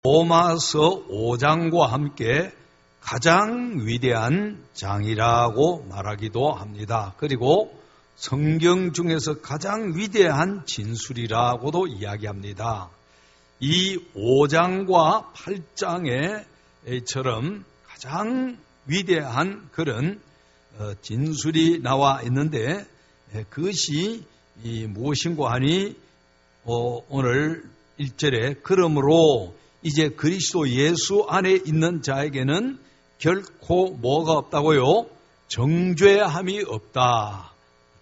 로마서 5장과 함께 가장 위대한 장이라고 말하기도 합니다. 그리고 성경 중에서 가장 위대한 진술이라고도 이야기합니다. 이 5장과 8장에처럼 가장 위대한 그런 진술이 나와 있는데 그것이 무엇인가 하니 오늘 1절에 그러므로 이제 그리스도 예수 안에 있는 자에게는 결코 뭐가 없다고요? 정죄함이 없다.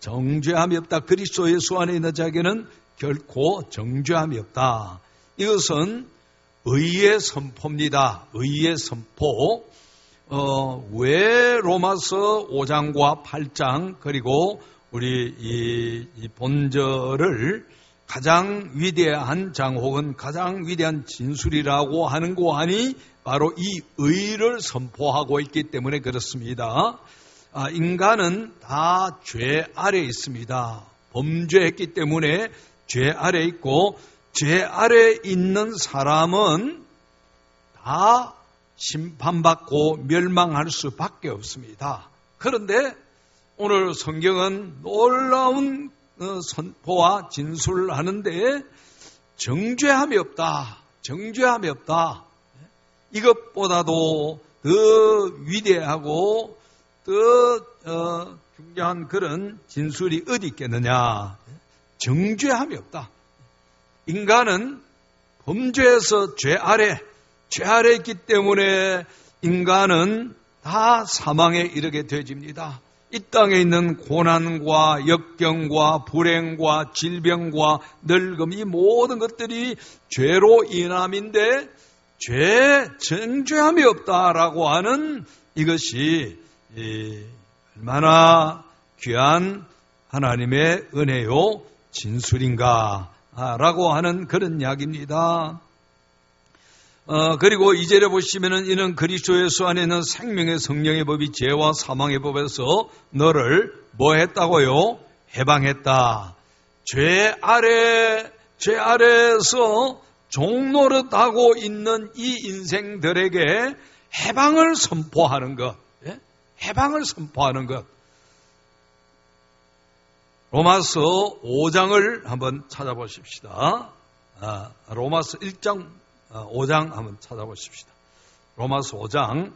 정죄함이 없다. 그리스도 예수 안에 있는 자에게는 결코 정죄함이 없다. 이것은 의의 선포입니다. 의의 선포. 왜 로마서 5장과 8장 그리고 우리 이 본절을 가장 위대한 장 혹은 가장 위대한 진술이라고 하는 거 아니 바로 이 의를 선포하고 있기 때문에 그렇습니다. 인간은 다 죄 아래 있습니다. 범죄했기 때문에 죄 아래 있고 죄 아래 있는 사람은 다 심판받고 멸망할 수밖에 없습니다. 그런데 오늘 성경은 놀라운 선포와 진술을 하는데 정죄함이 없다. 정죄함이 없다. 이것보다도 더 위대하고 더 중요한 그런 진술이 어디 있겠느냐. 정죄함이 없다. 인간은 범죄에서 죄 아래 있기 때문에 인간은 다 사망에 이르게 되어집니다. 이 땅에 있는 고난과 역경과 불행과 질병과 늙음 이 모든 것들이 죄로 인함인데 죄 정죄함이 없다라고 하는 이것이 얼마나 귀한 하나님의 은혜요 진술인가라고 하는 그런 이야기입니다. 그리고 2절에 보시면은 이는 그리스도 예수 안에 있는 생명의 성령의 법이 죄와 사망의 법에서 너를 뭐 했다고요? 해방했다. 죄 아래에서 종노릇하고 있는 이 인생들에게 해방을 선포하는 것. 예? 해방을 선포하는 것. 로마서 5장을 한번 찾아보십시다. 로마서 1장 5장 한번 찾아보십시다. 로마서 5장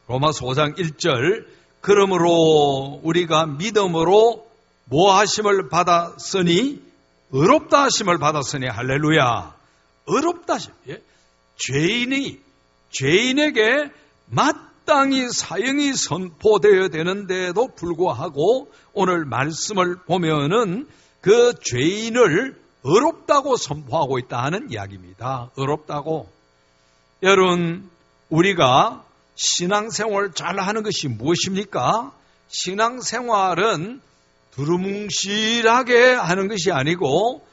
1절 그러므로 우리가 믿음으로 뭐 하심을 받았으니 의롭다 하심을 받았으니 할렐루야. 의롭다 하심. 예? 죄인에게 마땅히 사형이 선포되어야 되는데도 불구하고 오늘 말씀을 보면은 그 죄인을 의롭다고 선포하고 있다는 이야기입니다. 의롭다고. 여러분, 우리가 신앙생활을 잘하는 것이 무엇입니까? 신앙생활은 두루뭉실하게 하는 것이 아니고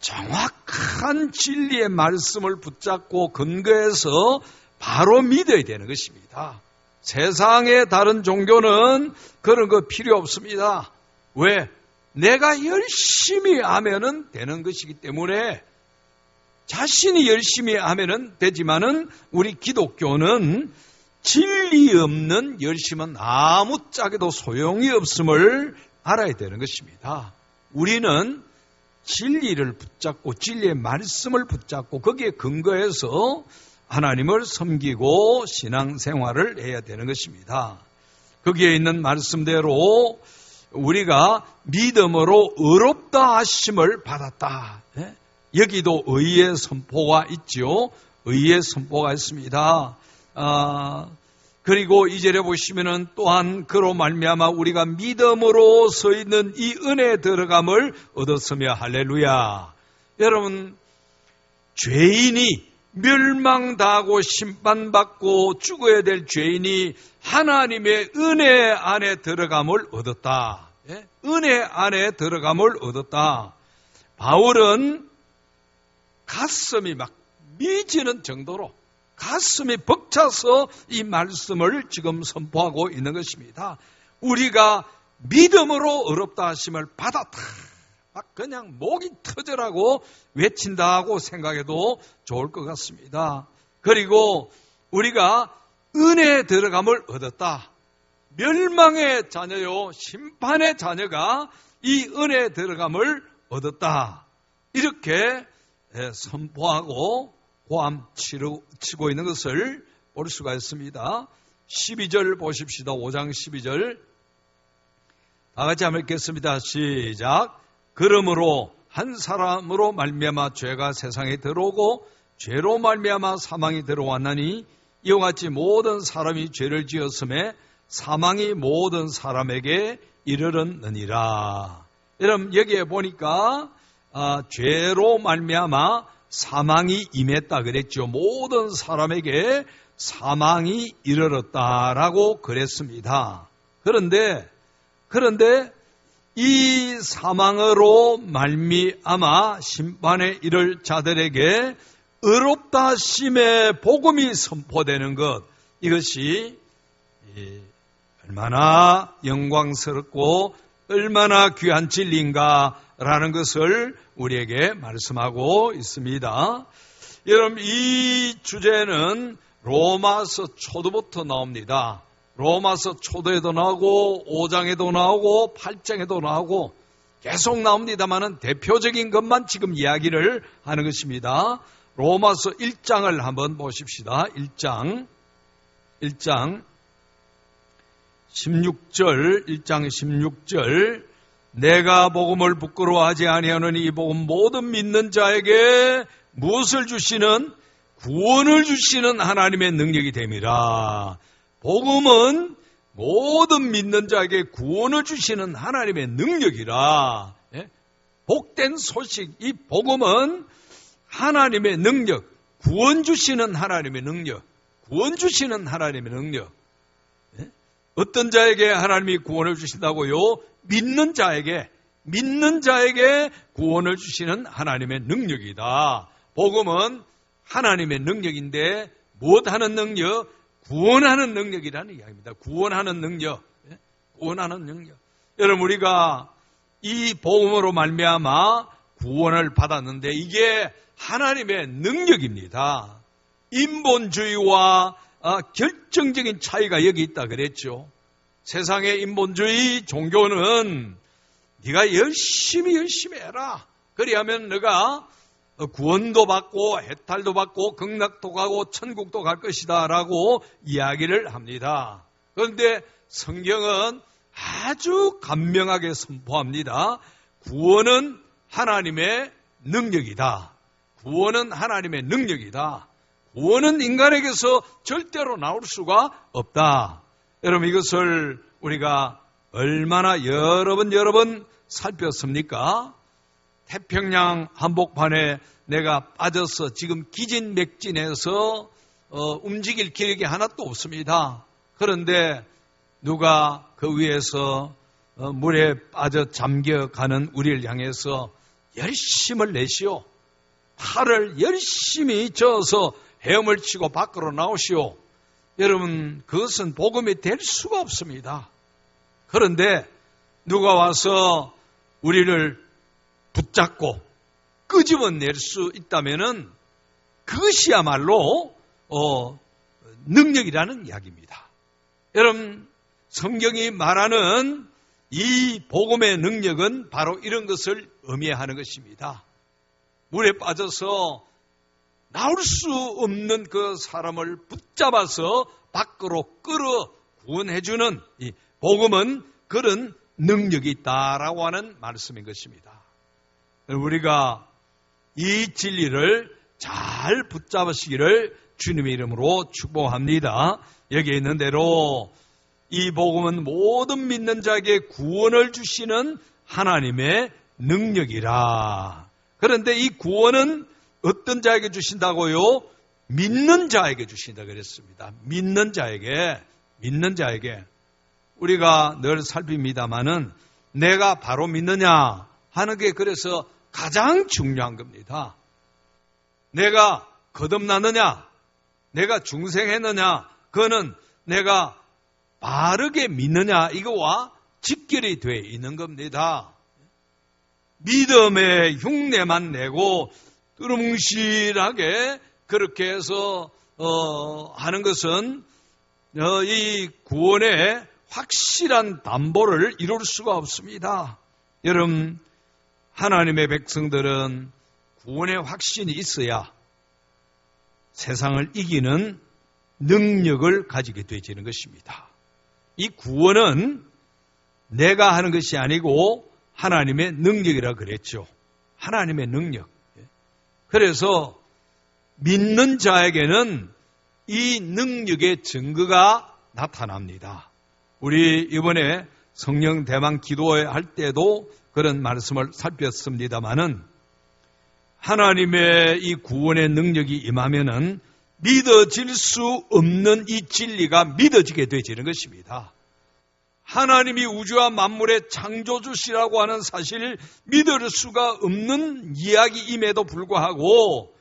정확한 진리의 말씀을 붙잡고 근거해서 바로 믿어야 되는 것입니다. 세상의 다른 종교는 그런 거 필요 없습니다. 왜? 내가 열심히 하면은 되는 것이기 때문에 자신이 열심히 하면은 되지만은 우리 기독교는 진리 없는 열심은 아무짝에도 소용이 없음을 알아야 되는 것입니다. 우리는 진리를 붙잡고 진리의 말씀을 붙잡고 거기에 근거해서 하나님을 섬기고 신앙생활을 해야 되는 것입니다. 거기에 있는 말씀대로 우리가 믿음으로 의롭다 하심을 받았다. 여기도 의의 선포가 있죠. 의의 선포가 있습니다. 그리고 2절에 보시면은 또한 그로 말미암아 우리가 믿음으로 서 있는 이 은혜에 들어감을 얻었으며 할렐루야. 여러분, 죄인이 멸망당하고 심판받고 죽어야 될 죄인이 하나님의 은혜 안에 들어감을 얻었다. 예? 은혜 안에 들어감을 얻었다. 바울은 가슴이 막 미지는 정도로 가슴이 벅차서 이 말씀을 지금 선포하고 있는 것입니다. 우리가 믿음으로 의롭다 하심을 받았다. 막 그냥 목이 터져라고 외친다고 생각해도 좋을 것 같습니다. 그리고 우리가 은혜에 들어감을 얻었다. 멸망의 자녀요, 심판의 자녀가 이 은혜에 들어감을 얻었다. 이렇게 선포하고 고함치고 있는 것을 볼 수가 있습니다. 12절 보십시다. 5장 12절. 다 같이 한번 읽겠습니다. 시작. 그러므로 한 사람으로 말미암아 죄가 세상에 들어오고 죄로 말미암아 사망이 들어왔나니 이와 같이 모든 사람이 죄를 지었음에 사망이 모든 사람에게 이르렀느니라. 여러분 여기에 보니까 죄로 말미암아 사망이 임했다 그랬죠. 모든 사람에게 사망이 이르렀다라고 그랬습니다. 그런데 이 사망으로 말미암아 심판에 이를 자들에게 의롭다 하심의 복음이 선포되는 것, 이것이 얼마나 영광스럽고 얼마나 귀한 진리인가라는 것을 우리에게 말씀하고 있습니다. 여러분 이 주제는 로마서 초도부터 나옵니다. 로마서 초도에도 나오고 5장에도 나오고 8장에도 나오고 계속 나옵니다만은 대표적인 것만 지금 이야기를 하는 것입니다. 로마서 1장을 한번 보십시다. 1장 16절 내가 복음을 부끄러워하지 아니하노니 이 복음 모든 믿는 자에게 무엇을 주시는? 구원을 주시는 하나님의 능력이 됨이라. 복음은 모든 믿는 자에게 구원을 주시는 하나님의 능력이라. 복된 소식, 이 복음은 하나님의 능력, 구원 주시는 하나님의 능력, 구원 주시는 하나님의 능력. 어떤 자에게 하나님이 구원을 주신다고요? 믿는 자에게 구원을 주시는 하나님의 능력이다. 복음은 하나님의 능력인데 무엇하는 능력? 구원하는 능력이라는 이야기입니다. 구원하는 능력. 여러분 우리가 이 복음으로 말미암아 구원을 받았는데 이게 하나님의 능력입니다. 인본주의와 결정적인 차이가 여기 있다 그랬죠. 세상의 인본주의 종교는 네가 열심히 해라. 그리하면 너가 구원도 받고 해탈도 받고 극락도 가고 천국도 갈 것이다 라고 이야기를 합니다. 그런데 성경은 아주 간명하게 선포합니다. 구원은 하나님의 능력이다. 구원은 하나님의 능력이다. 구원은 인간에게서 절대로 나올 수가 없다. 여러분 이것을 우리가 얼마나 여러 번 살폈습니까? 태평양 한복판에 내가 빠져서 지금 기진맥진해서 움직일 기력이 하나도 없습니다. 그런데 누가 그 위에서 물에 빠져 잠겨가는 우리를 향해서 열심을 내시오. 팔을 열심히 저어서 헤엄을 치고 밖으로 나오시오. 여러분 그것은 복음이 될 수가 없습니다. 그런데 누가 와서 우리를 붙잡고 끄집어낼 수 있다면은 그것이야말로 능력이라는 이야기입니다. 여러분 성경이 말하는 이 복음의 능력은 바로 이런 것을 의미하는 것입니다. 물에 빠져서 나올 수 없는 그 사람을 붙잡아서 밖으로 끌어 구원해주는 이 복음은 그런 능력이 있다라고 하는 말씀인 것입니다. 우리가 이 진리를 잘 붙잡으시기를 주님의 이름으로 축복합니다. 여기에 있는 대로 이 복음은 모든 믿는 자에게 구원을 주시는 하나님의 능력이라. 그런데 이 구원은 어떤 자에게 주신다고요? 믿는 자에게 주신다 그랬습니다. 믿는 자에게. 우리가 늘 살핍니다마는 내가 바로 믿느냐 하는 게 그래서 가장 중요한 겁니다. 내가 거듭났느냐, 내가 중생했느냐, 그거는 내가 바르게 믿느냐 이거와 직결이 되어 있는 겁니다. 믿음의 흉내만 내고 뚜루뭉실하게 그렇게 해서 하는 것은 이 구원의 확실한 담보를 이룰 수가 없습니다. 여러분, 하나님의 백성들은 구원의 확신이 있어야 세상을 이기는 능력을 가지게 되지는 것입니다. 이 구원은 내가 하는 것이 아니고 하나님의 능력이라 그랬죠. 하나님의 능력. 그래서 믿는 자에게는 이 능력의 증거가 나타납니다. 우리 이번에 성령 대망 기도할 때도 그런 말씀을 살폈습니다마는 하나님의 이 구원의 능력이 임하면은 믿어질 수 없는 이 진리가 믿어지게 되지는 것입니다. 하나님이 우주와 만물의 창조주시라고 하는 사실을 믿을 수가 없는 이야기임에도 불구하고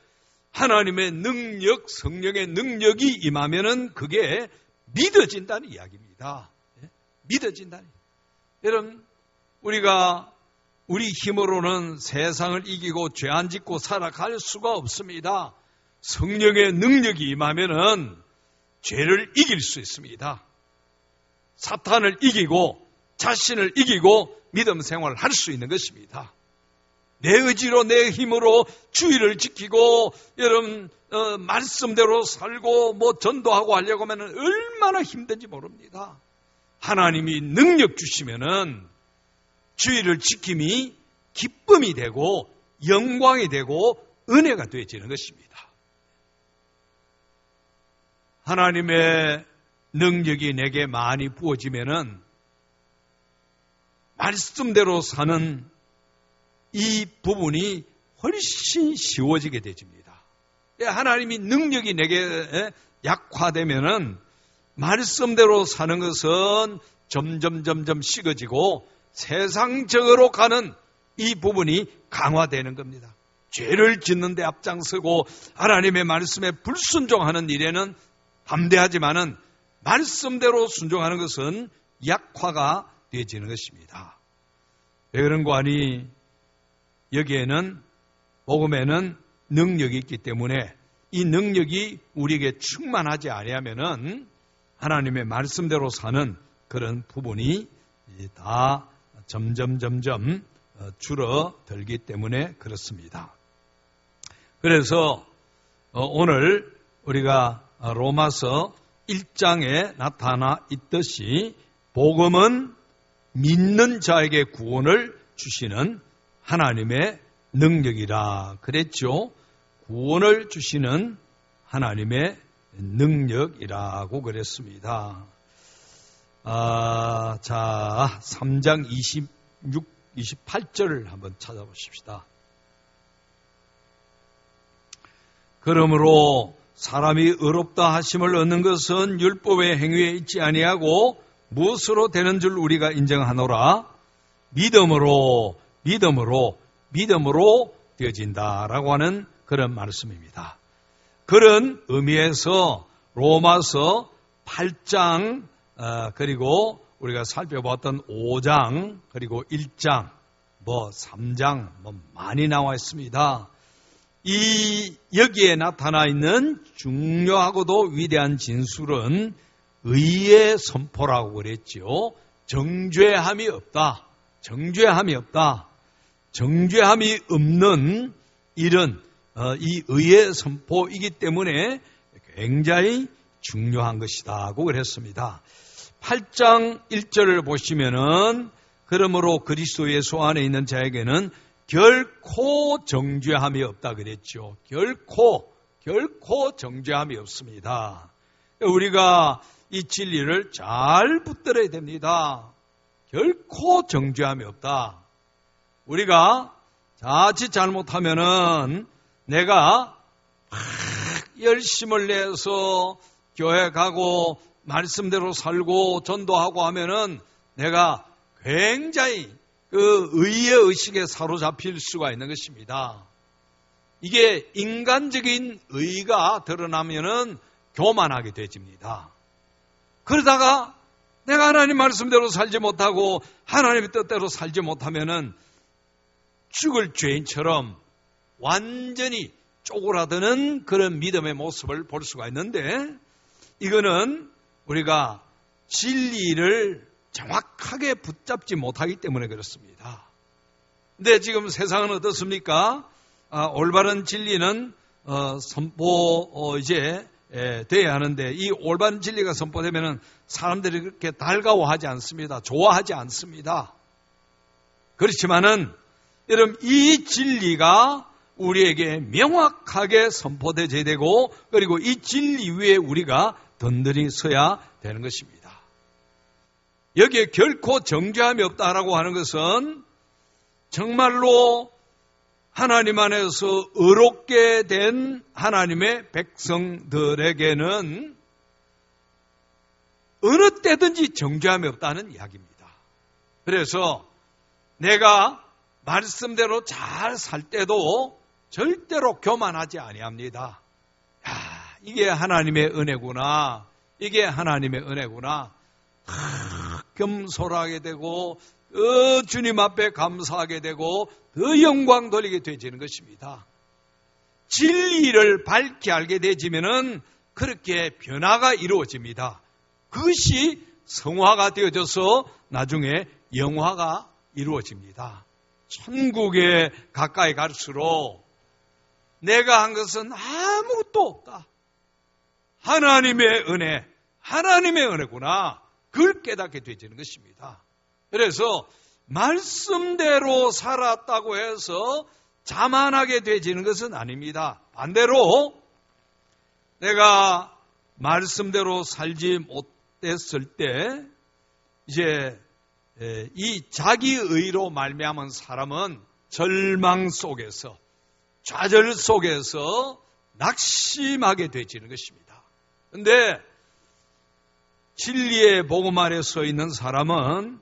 하나님의 능력, 성령의 능력이 임하면은 그게 믿어진다는 이야기입니다. 믿어진다는. 여러분, 우리가 우리 힘으로는 세상을 이기고 죄 안 짓고 살아갈 수가 없습니다. 성령의 능력이 임하면은 죄를 이길 수 있습니다. 사탄을 이기고 자신을 이기고 믿음 생활을 할 수 있는 것입니다. 내 의지로 내 힘으로 주의를 지키고 여러분 말씀대로 살고 전도하고 하려고 하면 얼마나 힘든지 모릅니다. 하나님이 능력 주시면은 주의를 지킴이 기쁨이 되고 영광이 되고 은혜가 되어지는 것입니다. 하나님의 능력이 내게 많이 부어지면은 말씀대로 사는 이 부분이 훨씬 쉬워지게 되집니다. 하나님이 능력이 내게 약화되면은 말씀대로 사는 것은 점점 식어지고 세상적으로 가는 이 부분이 강화되는 겁니다. 죄를 짓는 데 앞장서고 하나님의 말씀에 불순종하는 일에는 담대하지만은 말씀대로 순종하는 것은 약화가 되어지는 것입니다. 왜 그런 거 아니? 여기에는 복음에는 능력이 있기 때문에 이 능력이 우리에게 충만하지 아니하면은 하나님의 말씀대로 사는 그런 부분이 다 점점 줄어들기 때문에 그렇습니다. 그래서 오늘 우리가 로마서 1장에 나타나 있듯이 복음은 믿는 자에게 구원을 주시는 하나님의 능력이라 그랬죠. 구원을 주시는 하나님의 능력이라고 그랬습니다. 자, 3장 28절을 한번 찾아보십시다. 그러므로 사람이 의롭다 하심을 얻는 것은 율법의 행위에 있지 아니하고 무엇으로 되는 줄 우리가 인정하노라. 믿음으로 되어진다라고 하는 그런 말씀입니다. 그런 의미에서 로마서 8장 그리고 우리가 살펴봤던 5장 그리고 1장 3장 많이 나와 있습니다. 여기에 나타나 있는 중요하고도 위대한 진술은 의의 선포라고 그랬죠. 정죄함이 없다. 정죄함이 없는 이런 이 의의 선포이기 때문에 굉장히 중요한 것이다고 그랬습니다. 8장 1절을 보시면은 그러므로 그리스도 예수 안에 있는 자에게는 결코 정죄함이 없다 그랬죠. 결코 정죄함이 없습니다. 우리가 이 진리를 잘 붙들어야 됩니다. 결코 정죄함이 없다. 우리가 자칫 잘못하면은 내가 열심을 내서 교회 가고 말씀대로 살고 전도하고 하면은 내가 굉장히 그 의의 의식에 사로잡힐 수가 있는 것입니다. 이게 인간적인 의가 드러나면은 교만하게 되집니다. 그러다가 내가 하나님 말씀대로 살지 못하고 하나님의 뜻대로 살지 못하면은 죽을 죄인처럼 완전히 쪼그라드는 그런 믿음의 모습을 볼 수가 있는데, 이거는 우리가 진리를 정확하게 붙잡지 못하기 때문에 그렇습니다. 근데 지금 세상은 어떻습니까? 올바른 진리는 이제 돼야 하는데, 이 올바른 진리가 선포되면 사람들이 그렇게 달가워하지 않습니다. 좋아하지 않습니다. 그렇지만은 여러분, 이 진리가 우리에게 명확하게 선포되어야 되고, 그리고 이 진리 위에 우리가 든든히 서야 되는 것입니다. 여기에 결코 정죄함이 없다라고 하는 것은 정말로 하나님 안에서 의롭게 된 하나님의 백성들에게는 어느 때든지 정죄함이 없다는 이야기입니다. 그래서 내가 말씀대로 잘 살 때도 절대로 교만하지 아니합니다. 이게 하나님의 은혜구나. 이게 하나님의 은혜구나. 겸손하게 되고 주님 앞에 감사하게 되고 더 영광 돌리게 되지는 것입니다. 진리를 밝게 알게 되지면은 그렇게 변화가 이루어집니다. 그것이 성화가 되어져서 나중에 영화가 이루어집니다. 천국에 가까이 갈수록 내가 한 것은 아무것도 없다. 하나님의 은혜, 하나님의 은혜구나. 그걸 깨닫게 되지는 것입니다. 그래서 말씀대로 살았다고 해서 자만하게 되지는 것은 아닙니다. 반대로 내가 말씀대로 살지 못했을 때 이제 이 자기의로 말미암은 사람은 절망 속에서, 좌절 속에서 낙심하게 되지는 것입니다. 그런데 진리의 복음 아래 서 있는 사람은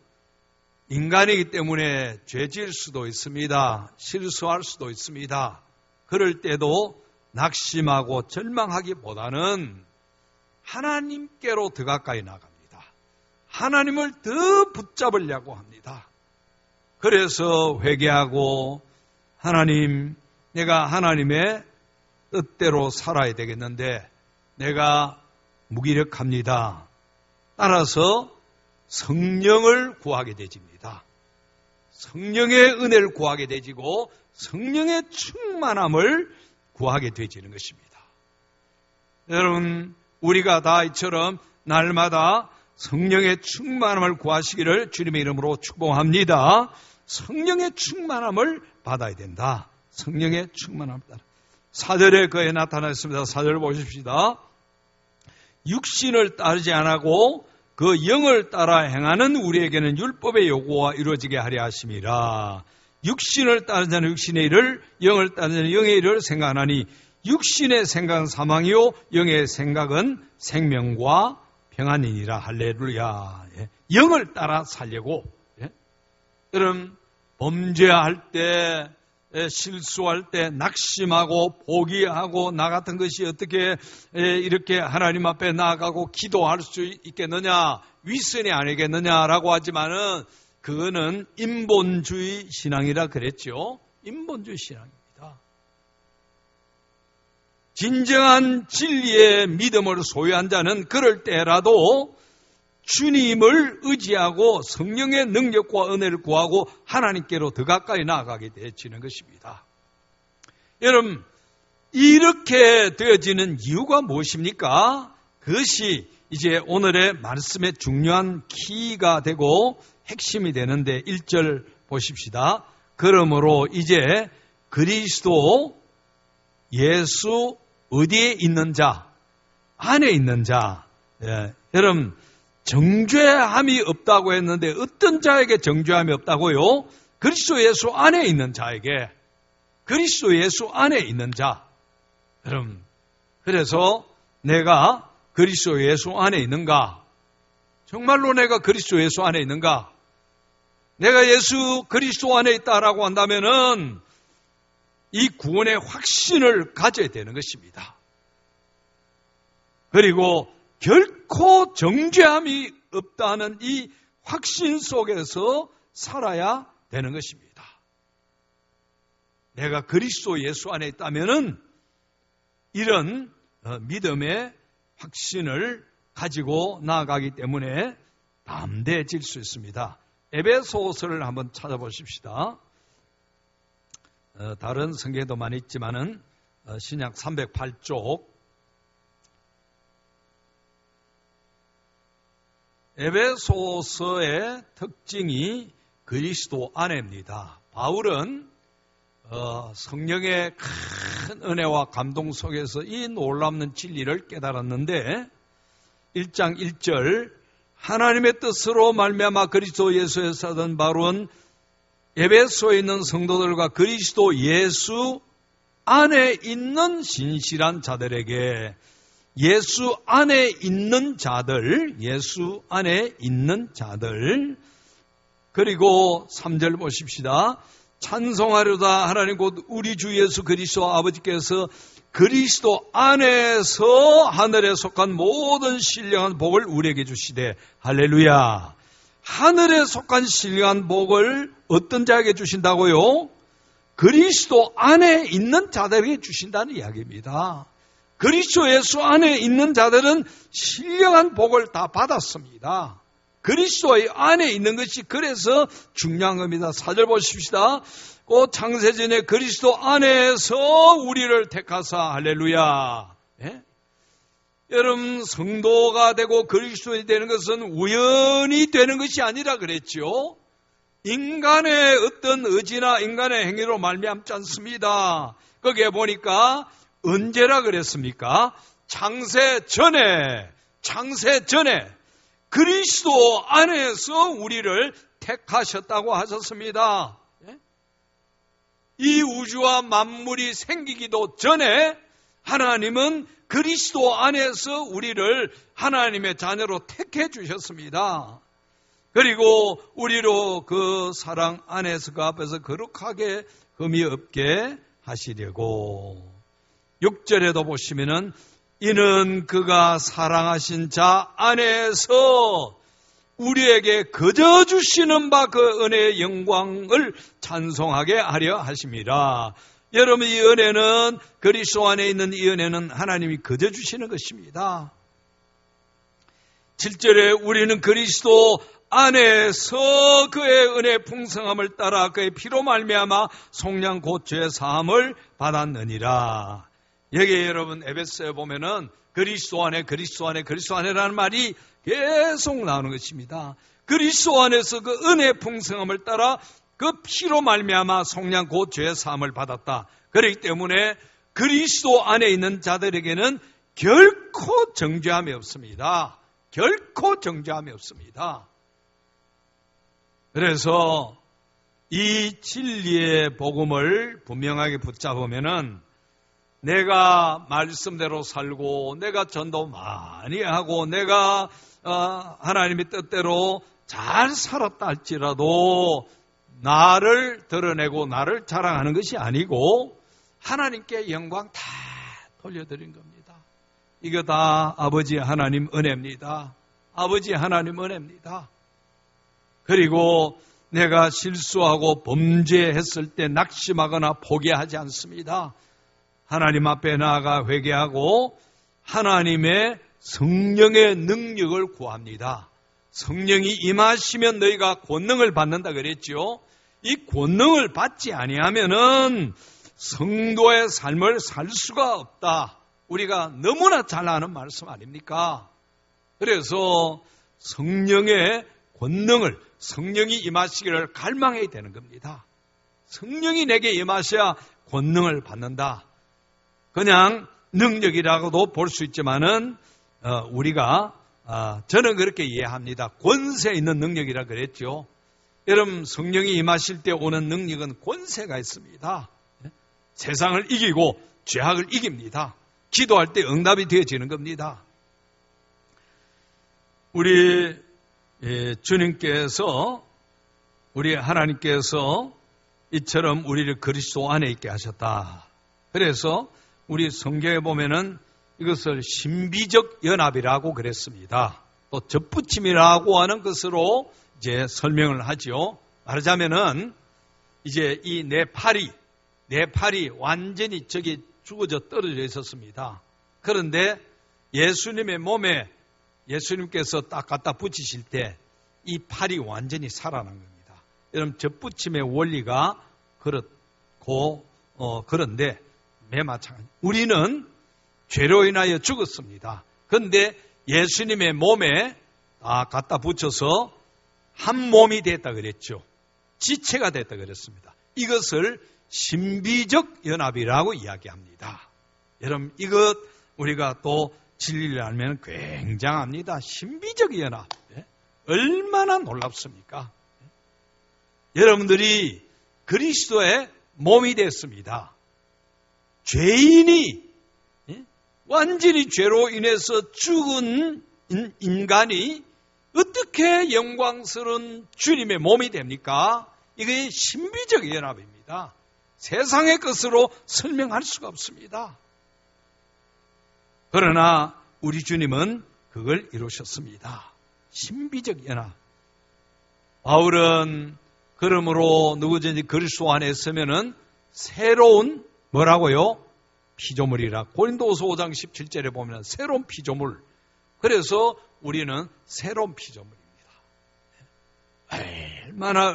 인간이기 때문에 죄질 수도 있습니다. 실수할 수도 있습니다. 그럴 때도 낙심하고 절망하기보다는 하나님께로 더 가까이 나갑니다. 하나님을 더 붙잡으려고 합니다. 그래서 회개하고, 하나님, 내가 하나님의 뜻대로 살아야 되겠는데 내가 무기력합니다. 따라서 성령을 구하게 되집니다. 성령의 은혜를 구하게 되지고 성령의 충만함을 구하게 되지는 것입니다. 여러분, 우리가 다 이처럼 날마다 성령의 충만함을 구하시기를 주님의 이름으로 축복합니다. 성령의 충만함을 받아야 된다. 성령의 충만함을 따라. 4절에 그에 나타났습니다. 4절 보십시다. 육신을 따르지 않고 그 영을 따라 행하는 우리에게는 율법의 요구가 이루어지게 하려 하심이라. 육신을 따르는 자는 육신의 일을, 영을 따르는 자는 영의 일을 생각하나니 육신의 생각은 사망이요 영의 생각은 생명과 평안이니라. 할렐루야. 영을 따라 살려고. 여러분, 범죄할 때, 실수할 때 낙심하고 포기하고 나 같은 것이 어떻게 이렇게 하나님 앞에 나아가고 기도할 수 있겠느냐, 위선이 아니겠느냐라고 하지만은 그거는 인본주의 신앙이라 그랬죠. 인본주의 신앙입니다. 진정한 진리의 믿음을 소유한 자는 그럴 때라도 주님을 의지하고 성령의 능력과 은혜를 구하고 하나님께로 더 가까이 나아가게 되어지는 것입니다. 여러분, 이렇게 되어지는 이유가 무엇입니까? 그것이 이제 오늘의 말씀의 중요한 키가 되고 핵심이 되는데 1절 보십시다. 그러므로 이제 그리스도 예수 어디에 있는 자? 안에 있는 자. 여러분, 정죄함이 없다고 했는데 어떤 자에게 정죄함이 없다고요? 그리스도 예수 안에 있는 자에게. 그리스도 예수 안에 있는 자. 여러분, 그래서 내가 그리스도 예수 안에 있는가? 정말로 내가 그리스도 예수 안에 있는가? 내가 예수 그리스도 안에 있다라고 한다면은 이 구원의 확신을 가져야 되는 것입니다. 그리고 결코 정죄함이 없다는 이 확신 속에서 살아야 되는 것입니다. 내가 그리스도 예수 안에 있다면은 이런 믿음의 확신을 가지고 나아가기 때문에 담대해질 수 있습니다. 에베소서를 한번 찾아보십시다. 다른 성경에도 많이 있지만은 신약 308쪽 에베소서의 특징이 그리스도 안에입니다. 바울은 성령의 큰 은혜와 감동 속에서 이 놀라운 진리를 깨달았는데 1장 1절 하나님의 뜻으로 말미암아 그리스도 예수에서 얻은 바로는 에베소에 있는 성도들과 그리스도 예수 안에 있는 신실한 자들에게 예수 안에 있는 자들, 예수 안에 있는 자들. 그리고 3절 보십시다. 찬송하려다 하나님 곧 우리 주 예수 그리스도 아버지께서 그리스도 안에서 하늘에 속한 모든 신령한 복을 우리에게 주시되 할렐루야. 하늘에 속한 신령한 복을 어떤 자에게 주신다고요? 그리스도 안에 있는 자들에게 주신다는 이야기입니다. 그리스도 예수 안에 있는 자들은 신령한 복을 다 받았습니다. 그리스도의 안에 있는 것이 그래서 중요한 겁니다. 4절 보십시다. 곧 창세전에 그리스도 안에서 우리를 택하사 할렐루야. 예? 여러분 성도가 되고 그리스도인이 되는 것은 우연히 되는 것이 아니라 그랬죠. 인간의 어떤 의지나 인간의 행위로 말미암지 않습니다. 거기에 보니까 언제라 그랬습니까? 창세 전에 그리스도 안에서 우리를 택하셨다고 하셨습니다. 이 우주와 만물이 생기기도 전에 하나님은 그리스도 안에서 우리를 하나님의 자녀로 택해 주셨습니다. 그리고 우리로 그 사랑 안에서 그 앞에서 거룩하게 흠이 없게 하시려고. 6절에도 보시면은 이는 그가 사랑하신 자 안에서 우리에게 거저 주시는 바 그 은혜의 영광을 찬송하게 하려 하심이라. 여러분 이 은혜는 그리스도 안에 있는 이 은혜는 하나님이 거저 주시는 것입니다. 7절에 우리는 그리스도 안에서 그의 은혜 풍성함을 따라 그의 피로 말미암아 속량 곧 죄 사함을 받았느니라. 여기에 여러분 에베소에 보면은 그리스도 안에라는 말이 계속 나오는 것입니다. 그리스도 안에서 그 은혜 풍성함을 따라 그 피로 말미암아 속량 곧 죄 사함을 받았다. 그렇기 때문에 그리스도 안에 있는 자들에게는 결코 정죄함이 없습니다. 결코 정죄함이 없습니다. 그래서 이 진리의 복음을 분명하게 붙잡으면은 내가 말씀대로 살고 내가 전도 많이 하고 내가 하나님의 뜻대로 잘 살았다 할지라도 나를 드러내고 나를 자랑하는 것이 아니고 하나님께 영광 다 돌려드린 겁니다. 이거 다 아버지 하나님 은혜입니다. 아버지 하나님 은혜입니다. 그리고 내가 실수하고 범죄했을 때 낙심하거나 포기하지 않습니다. 하나님 앞에 나아가 회개하고 하나님의 성령의 능력을 구합니다. 성령이 임하시면 너희가 권능을 받는다 그랬죠. 이 권능을 받지 아니하면은 성도의 삶을 살 수가 없다. 우리가 너무나 잘 아는 말씀 아닙니까? 그래서 성령의 권능을 성령이 임하시기를 갈망해야 되는 겁니다. 성령이 내게 임하셔야 권능을 받는다. 그냥 능력이라고도 볼 수 있지만은 우리가 저는 그렇게 이해합니다. 권세 있는 능력이라 그랬죠. 여러분 성령이 임하실 때 오는 능력은 권세가 있습니다. 세상을 이기고 죄악을 이깁니다. 기도할 때 응답이 되어지는 겁니다. 우리 주님께서 우리 하나님께서 이처럼 우리를 그리스도 안에 있게 하셨다. 그래서 우리 성경에 보면은 이것을 신비적 연합이라고 그랬습니다. 또 접붙임이라고 하는 것으로 이제 설명을 하죠. 말하자면은 이제 이 내 팔이 내 팔이 완전히 저기 죽어져 떨어져 있었습니다. 그런데 예수님의 몸에 예수님께서 딱 갖다 붙이실 때 이 팔이 완전히 살아난 겁니다. 여러분, 젖붙임의 원리가 그렇고 그런데 매마찬가지. 우리는 죄로 인하여 죽었습니다. 그런데 예수님의 몸에 갖다 붙여서 한 몸이 됐다 그랬죠. 지체가 됐다 그랬습니다. 이것을 신비적 연합이라고 이야기합니다. 여러분, 이것 우리가 또 진리를 알면 굉장합니다. 신비적 연합. 얼마나 놀랍습니까? 여러분들이 그리스도의 몸이 됐습니다. 죄인이 완전히 죄로 인해서 죽은 인간이 어떻게 영광스러운 주님의 몸이 됩니까? 이게 신비적 연합입니다. 세상의 것으로 설명할 수가 없습니다. 그러나 우리 주님은 그걸 이루셨습니다. 신비적 연합. 바울은 그러므로 누구든지 그리스도 안에 있으면은 새로운 뭐라고요? 피조물이라. 고린도후서 5장 17절에 보면 새로운 피조물. 그래서 우리는 새로운 피조물입니다.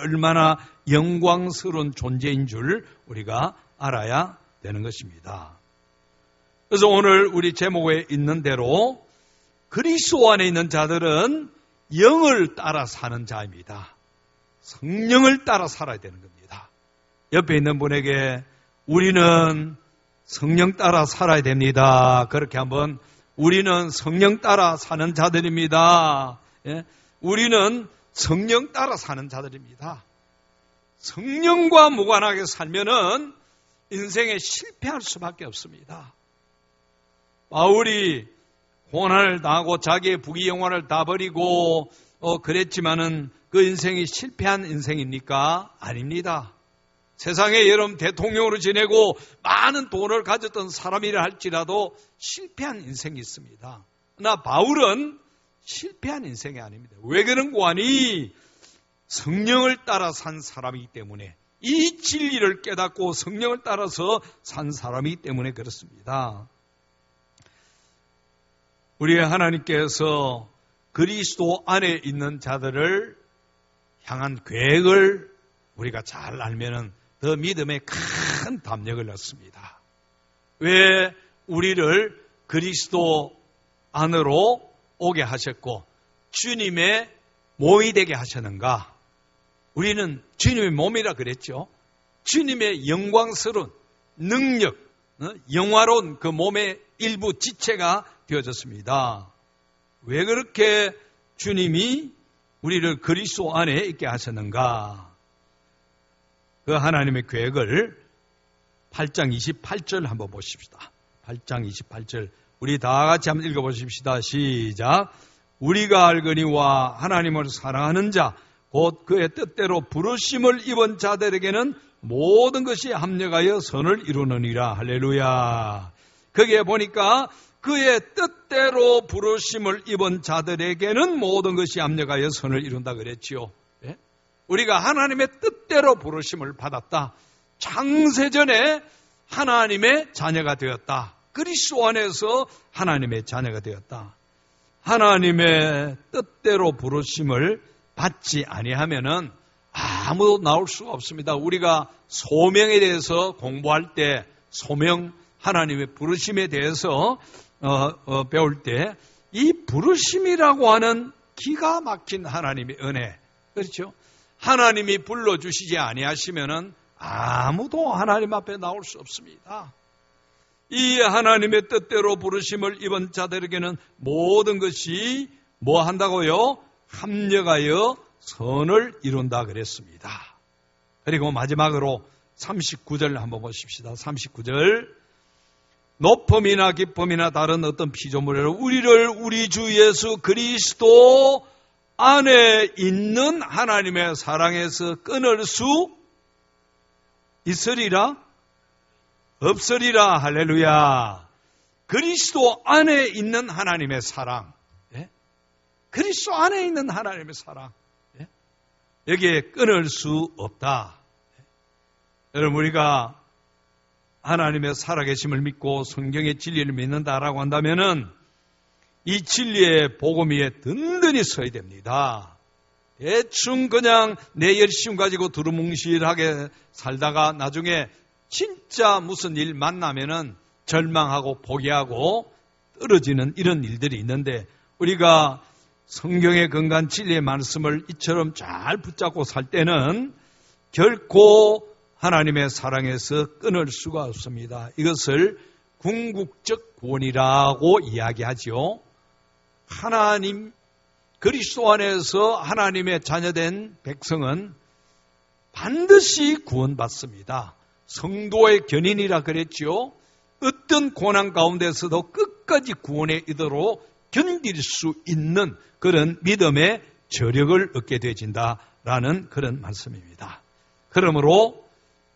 얼마나 영광스러운 존재인 줄 우리가 알아야 되는 것입니다. 그래서 오늘 우리 제목에 있는 대로 그리스도 안에 있는 자들은 영을 따라 사는 자입니다. 성령을 따라 살아야 되는 겁니다. 옆에 있는 분에게 우리는 성령 따라 살아야 됩니다. 그렇게 한번 우리는 성령 따라 사는 자들입니다. 우리는 성령 따라 사는 자들입니다. 성령과 무관하게 살면은 인생에 실패할 수밖에 없습니다. 바울이 고난을 당하고 자기의 부귀영화를 다 버리고 그랬지만은 그 인생이 실패한 인생입니까? 아닙니다. 세상에 여러분 대통령으로 지내고 많은 돈을 가졌던 사람이라 할지라도 실패한 인생이 있습니다. 그러나 바울은 실패한 인생이 아닙니다. 왜 그런고 하니 성령을 따라 산 사람이기 때문에, 이 진리를 깨닫고 성령을 따라서 산 사람이기 때문에 그렇습니다. 우리 하나님께서 그리스도 안에 있는 자들을 향한 계획을 우리가 잘 알면은 더 믿음에 큰 담력을 얻습니다. 왜 우리를 그리스도 안으로 오게 하셨고 주님의 몸이 되게 하셨는가? 우리는 주님의 몸이라 그랬죠. 주님의 영광스러운 능력, 영화로운 그 몸의 일부 지체가 되어졌습니다. 왜 그렇게 주님이 우리를 그리스도 안에 있게 하셨는가? 그 하나님의 계획을 8장 28절 한번 보십시다. 8장 28절 우리 다 같이 한번 읽어보십시다. 시작. 우리가 알거니와 하나님을 사랑하는 자 곧 그의 뜻대로 부르심을 입은 자들에게는 모든 것이 합력하여 선을 이루느니라. 할렐루야. 거기에 보니까 그의 뜻대로 부르심을 입은 자들에게는 모든 것이 합력하여 선을 이룬다 그랬지요. 예? 우리가 하나님의 뜻대로 부르심을 받았다. 창세전에 하나님의 자녀가 되었다. 그리스도 안에서 하나님의 자녀가 되었다. 하나님의 뜻대로 부르심을 받지 아니하면은 아무도 나올 수가 없습니다. 우리가 소명에 대해서 공부할 때 소명, 하나님의 부르심에 대해서 배울 때 이 부르심이라고 하는 기가 막힌 하나님의 은혜, 그렇죠? 하나님이 불러주시지 아니하시면은 아무도 하나님 앞에 나올 수 없습니다. 이 하나님의 뜻대로 부르심을 입은 자들에게는 모든 것이 뭐 한다고요? 합력하여 선을 이룬다 그랬습니다. 그리고 마지막으로 39절 한번 보십시다. 39절 높음이나 기쁨이나 다른 어떤 피조물로 우리를 우리 주 예수 그리스도 안에 있는 하나님의 사랑에서 끊을 수 있으리라? 없으리라. 할렐루야. 그리스도 안에 있는 하나님의 사랑, 그리스도 안에 있는 하나님의 사랑, 여기에 끊을 수 없다. 여러분, 우리가 하나님의 살아계심을 믿고 성경의 진리를 믿는다라고 한다면은 이 진리의 복음 위에 든든히 서야 됩니다. 대충 그냥 내 열심 가지고 두루뭉실하게 살다가 나중에 진짜 무슨 일 만나면은 절망하고 포기하고 떨어지는 이런 일들이 있는데, 우리가 성경의 건강한 진리의 말씀을 이처럼 잘 붙잡고 살 때는 결코 하나님의 사랑에서 끊을 수가 없습니다. 이것을 궁극적 구원이라고 이야기하죠. 하나님, 그리스도 안에서 하나님의 자녀된 백성은 반드시 구원받습니다. 성도의 견인이라 그랬죠. 어떤 고난 가운데서도 끝까지 구원에 이르도록 견딜 수 있는 그런 믿음의 저력을 얻게 되어진다라는 그런 말씀입니다. 그러므로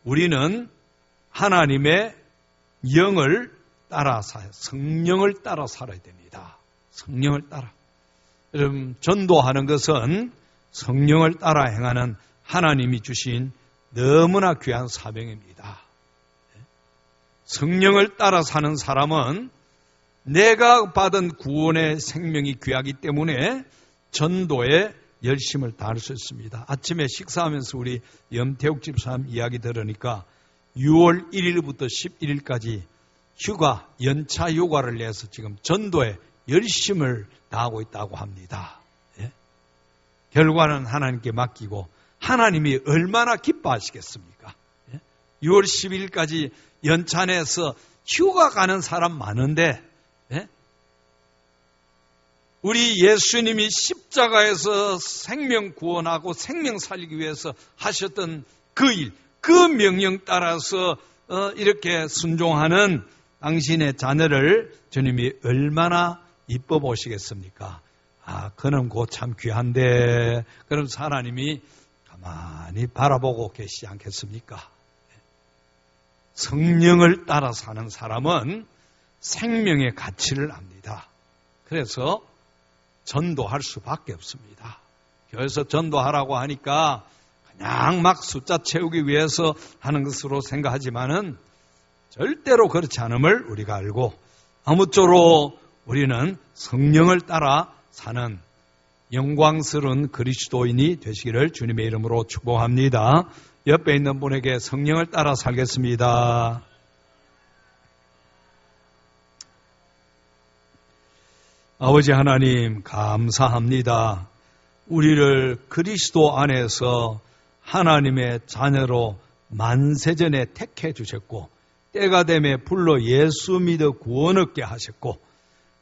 우리는 하나님의 영을 따라 살아야, 성령을 따라 살아야 됩니다. 성령을 따라. 여러분, 전도하는 것은 성령을 따라 행하는 하나님이 주신 너무나 귀한 사명입니다. 성령을 따라 사는 사람은 내가 받은 구원의 생명이 귀하기 때문에 전도에 열심을 다할 수 있습니다. 아침에 식사하면서 우리 염태욱 집사님 이야기 들으니까 6월 1일부터 11일까지 휴가, 연차 휴가를 내서 지금 전도에 열심을 다하고 있다고 합니다. 예? 결과는 하나님께 맡기고 하나님이 얼마나 기뻐하시겠습니까? 예? 6월 10일까지 연차 내서 휴가 가는 사람 많은데, 예? 우리 예수님이 십자가에서 생명 구원하고 생명 살리기 위해서 하셨던 그 일, 그 명령 따라서 이렇게 순종하는 당신의 자녀를 주님이 얼마나 이뻐 보시겠습니까? 아, 그는 곧 참 귀한데, 그럼 하나님이 가만히 바라보고 계시지 않겠습니까? 성령을 따라 사는 사람은 생명의 가치를 압니다. 그래서 전도할 수밖에 없습니다. 교회에서 전도하라고 하니까 그냥 막 숫자 채우기 위해서 하는 것으로 생각하지만은 절대로 그렇지 않음을 우리가 알고, 아무쪼록 우리는 성령을 따라 사는 영광스러운 그리스도인이 되시기를 주님의 이름으로 축복합니다. 옆에 있는 분에게 성령을 따라 살겠습니다. 아버지 하나님, 감사합니다. 우리를 그리스도 안에서 하나님의 자녀로 만세전에 택해 주셨고, 때가 되매 불러 예수 믿어 구원 얻게 하셨고,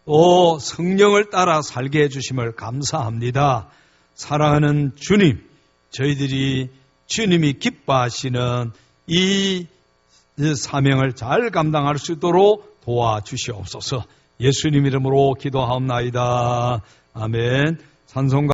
또 성령을 따라 살게 해주심을 감사합니다. 사랑하는 주님, 저희들이 주님이 기뻐하시는 이 사명을 잘 감당할 수 있도록 도와주시옵소서. 예수님 이름으로 기도하옵나이다. 아멘. 찬송가